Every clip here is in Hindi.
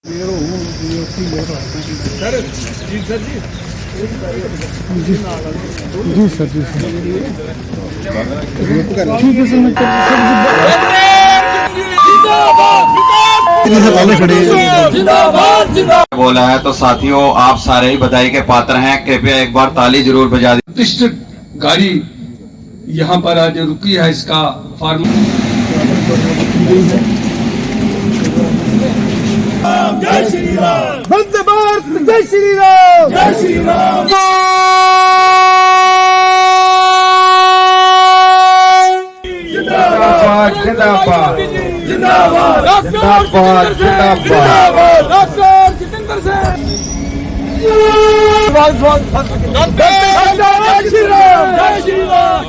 सर जी सर जी जी सर जी सर ठीक है सर बोला है तो साथियों आप सारे ही बधाई के पात्र हैं। कृपया एक बार ताली जरूर बजा दें। प्रतिष्ठित गाड़ी यहाँ पर आज रुकी है। इसका फॉर्म जय श्री राम, वंदे भारत, जय श्री राम, जय श्री राम। जिंदाबाद जिंदाबाद जिंदाबाद जिंदाबाद जिंदाबाद डॉक्टर जितेंद्र सिंह, जय श्री राम, जय श्री राम।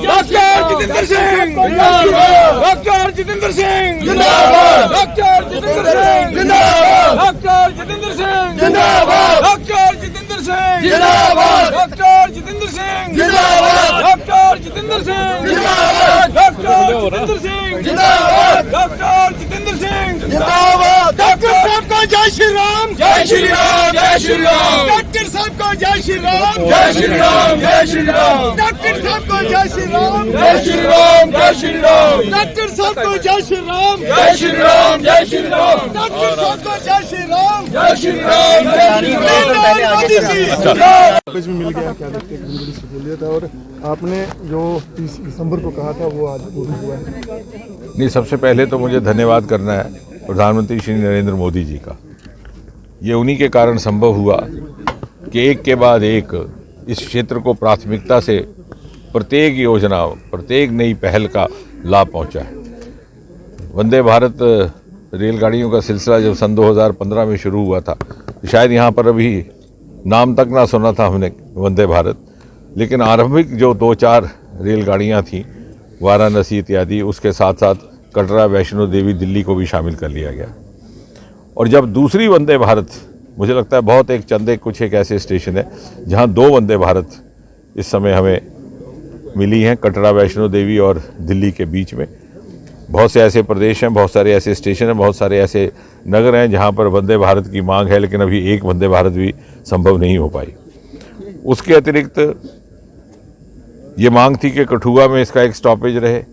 डॉक्टर जितेंद्र सिंह, डॉक्टर जितेंद्र सिंह जिंदाबाद, डॉक्टर जितेंद्र सिंह जिंदाबाद, डॉक्टर जितेंद्र सिंह जिंदाबाद, डॉक्टर जितेंद्र सिंह जिंदाबाद, डॉक्टर जितेंद्र सिंह जिंदाबाद, डॉक्टर जितेंद्र सिंह जिंदाबाद, डॉक्टर जितेंद्र सिंह जिंदाबाद, डॉक्टर जितेंद्र सिंह जिंदाबाद। डॉक्टर साहब को जय श्री राम, जय श्री राम, जय श्री राम। डॉक्टर साहब को जय श्री राम, जय श्री राम, जय श्री राम। डॉक्टर साहब को जय श्री राम, जय श्री राम, जय श्री राम। डॉक्टर साहब को जय श्री राम, जय श्री राम, जय श्री राम। डॉक्टर साहब को जय श्री राम, जय श्री राम, जय श्री राम। मोदी जी कुछ भी मिल गया, क्या देखते हैं बड़ी सहूलियत है। और आपने जो 30 दिसंबर को कहा था वो आज पूरा हुआ है। नहीं, सबसे पहले तो मुझे धन्यवाद करना है प्रधानमंत्री श्री नरेंद्र मोदी जी का। ये उन्हीं के कारण संभव हुआ कि एक के बाद एक इस क्षेत्र को प्राथमिकता से प्रत्येक योजना, प्रत्येक नई पहल का लाभ पहुंचा है। वंदे भारत रेलगाड़ियों का सिलसिला जब सन 2015 में शुरू हुआ था, तो शायद यहाँ पर अभी नाम तक ना सुना था हमने वंदे भारत, लेकिन आरंभिक जो 2-4 रेलगाड़ियाँ थीं वाराणसी इत्यादि, उसके साथ साथ कटरा, वैष्णो देवी, दिल्ली को भी शामिल कर लिया गया। और जब दूसरी वंदे भारत, मुझे लगता है बहुत एक चंद कुछ एक ऐसे स्टेशन है जहाँ 2 वंदे भारत इस समय हमें मिली हैं, कटरा, वैष्णो देवी और दिल्ली के बीच में। बहुत से ऐसे प्रदेश हैं, बहुत सारे ऐसे स्टेशन हैं, बहुत सारे ऐसे नगर हैं जहाँ पर वंदे भारत की मांग है, लेकिन अभी एक वंदे भारत भी संभव नहीं हो पाई। उसके अतिरिक्त ये मांग थी कि कठुआ में इसका एक स्टॉपेज रहे।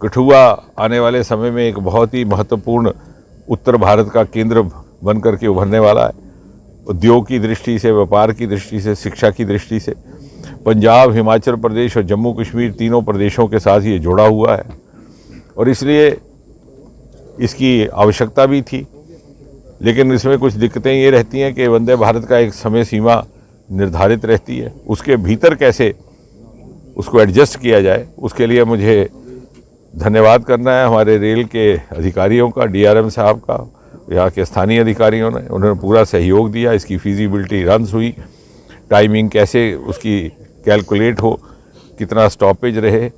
कठुआ आने वाले समय में एक बहुत ही महत्वपूर्ण उत्तर भारत का केंद्र बन करके उभरने वाला है। उद्योग की दृष्टि से, व्यापार की दृष्टि से, शिक्षा की दृष्टि से पंजाब, हिमाचल प्रदेश और जम्मू कश्मीर तीनों प्रदेशों के साथ ये जुड़ा हुआ है और इसलिए इसकी आवश्यकता भी थी। लेकिन इसमें कुछ दिक्कतें ये रहती हैं कि वंदे भारत का एक समय सीमा निर्धारित रहती है, उसके भीतर कैसे उसको एडजस्ट किया जाए, उसके लिए मुझे धन्यवाद करना है हमारे रेल के अधिकारियों का, डीआरएम साहब का, यहाँ के स्थानीय अधिकारियों ने, उन्होंने पूरा सहयोग दिया। इसकी फिजिबिलिटी रन्स हुई, टाइमिंग कैसे उसकी कैलकुलेट हो, कितना स्टॉपेज रहे,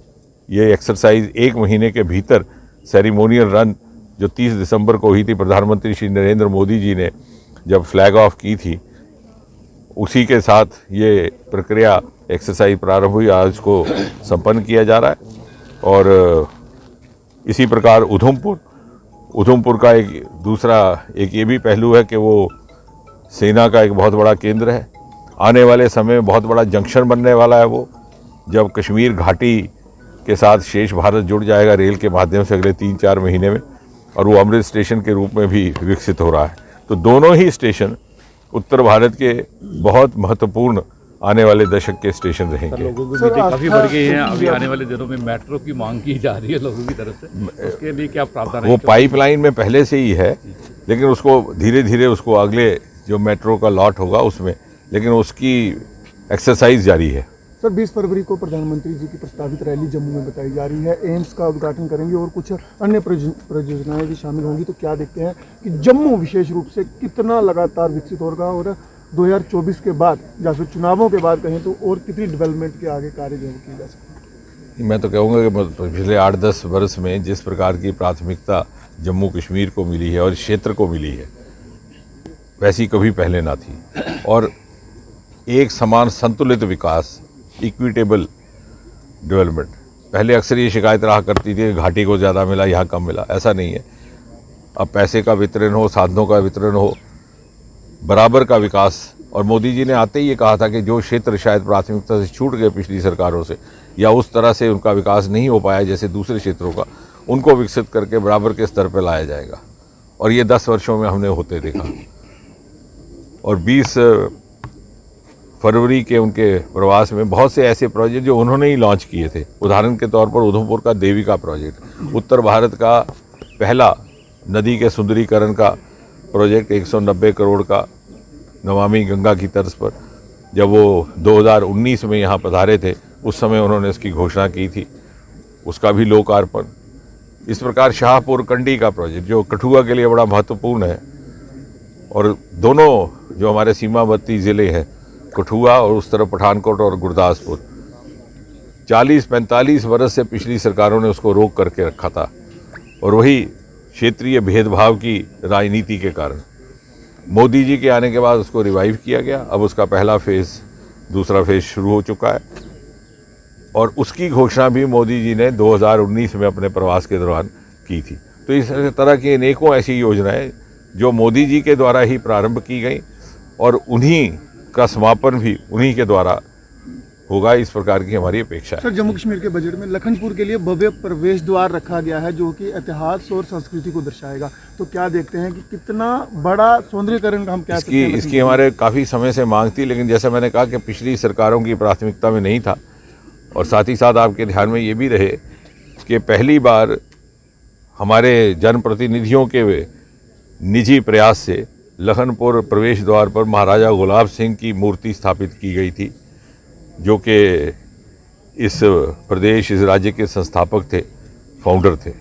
ये एक्सरसाइज 1 महीने के भीतर सेरेमोनियल रन जो 30 दिसंबर को हुई थी, प्रधानमंत्री श्री नरेंद्र मोदी जी ने जब फ्लैग ऑफ की थी, उसी के साथ ये प्रक्रिया एक्सरसाइज प्रारंभ हुई। आज को संपन्न किया जा रहा है। और इसी प्रकार उधमपुर का एक दूसरा एक ये भी पहलू है कि वो सेना का एक बहुत बड़ा केंद्र है। आने वाले समय में बहुत बड़ा जंक्शन बनने वाला है वो, जब कश्मीर घाटी के साथ शेष भारत जुड़ जाएगा रेल के माध्यम से अगले 3-4 महीने में, और वो अमृत स्टेशन के रूप में भी विकसित हो रहा है। तो दोनों ही स्टेशन उत्तर भारत के बहुत महत्वपूर्ण आने वाले दशक के स्टेशन रहेंगे। लोगों की उम्मीदें काफ़ी बढ़ गई हैं। अभी आने वाले दिनों में मेट्रो की मांग की जा रही है लोगों की तरफ से, उसके लिए क्या प्रावधान है? वो पाइपलाइन में पहले से ही है, लेकिन उसको धीरे धीरे उसको अगले जो मेट्रो का लॉट होगा उसमें, लेकिन उसकी एक्सरसाइज जारी है। सर 20 फरवरी को प्रधानमंत्री जी की प्रस्तावित रैली जम्मू में बताई जा रही है, एम्स का उद्घाटन करेंगे और कुछ अन्य परियोजनाएं भी शामिल होंगी। तो क्या देखते हैं कि जम्मू विशेष रूप से कितना लगातार विकसित होगा और 2024 के बाद या फिर चुनावों के बाद कहें तो और कितनी डेवलपमेंट के आगे कार्य जो की जा सकती है? मैं तो कहूँगा कि पिछले 8-10 वर्ष में जिस प्रकार की प्राथमिकता जम्मू कश्मीर को मिली है और क्षेत्र को मिली है, वैसी कभी पहले ना थी। और एक समान संतुलित विकास, इक्विटेबल डेवलपमेंट, पहले अक्सर ये शिकायत रहा करती थी घाटी को ज़्यादा मिला, यहाँ कम मिला, ऐसा नहीं है। अब पैसे का वितरण हो, साधनों का वितरण हो, बराबर का विकास, और मोदी जी ने आते ही ये कहा था कि जो क्षेत्र शायद प्राथमिकता से छूट गए पिछली सरकारों से या उस तरह से उनका विकास नहीं हो पाया जैसे दूसरे क्षेत्रों का, उनको विकसित करके बराबर के स्तर पर लाया जाएगा। और ये 10 वर्षों में हमने होते देखा। और 20 फरवरी के उनके प्रवास में बहुत से ऐसे प्रोजेक्ट जो उन्होंने ही लॉन्च किए थे, उदाहरण के तौर पर उधमपुर का देविका प्रोजेक्ट, उत्तर भारत का पहला नदी के सुंदरीकरण का प्रोजेक्ट 190 करोड़ का, नमामि गंगा की तर्ज पर। जब वो 2019 में यहाँ पधारे थे उस समय उन्होंने इसकी घोषणा की थी, उसका भी लोकार्पण। इस प्रकार शाहपुर कंडी का प्रोजेक्ट जो कठुआ के लिए बड़ा महत्वपूर्ण है, और दोनों जो हमारे सीमावर्ती ज़िले हैं कठुआ और उस तरफ पठानकोट और गुरदासपुर, 40-45 वर्ष से पिछली सरकारों ने उसको रोक करके रखा था, और वही क्षेत्रीय भेदभाव की राजनीति के कारण मोदी जी के आने के बाद उसको रिवाइव किया गया। अब उसका पहला फेज़, दूसरा फेज़ शुरू हो चुका है, और उसकी घोषणा भी मोदी जी ने 2019 में अपने प्रवास के दौरान की थी। तो इस तरह की अनेकों ऐसी योजनाएं जो मोदी जी के द्वारा ही प्रारंभ की गई और उन्हीं का समापन भी उन्हीं के द्वारा होगा, इस प्रकार की हमारी अपेक्षा है। सर, जम्मू कश्मीर के बजट में लखनपुर के लिए भव्य प्रवेश द्वार रखा गया है जो कि इतिहास और संस्कृति को दर्शाएगा, तो क्या देखते हैं कि कितना बड़ा सौंदर्यीकरण का हम कह सकते हैं? इसकी हमारे काफ़ी समय से मांग थी, लेकिन जैसा मैंने कहा कि पिछली सरकारों की प्राथमिकता में नहीं था। और साथ ही साथ आपके ध्यान में ये भी रहे कि पहली बार हमारे जनप्रतिनिधियों के निजी प्रयास से लखनपुर प्रवेश द्वार पर महाराजा गुलाब सिंह की मूर्ति स्थापित की गई थी, जो कि इस प्रदेश, इस राज्य के संस्थापक थे, फाउंडर थे।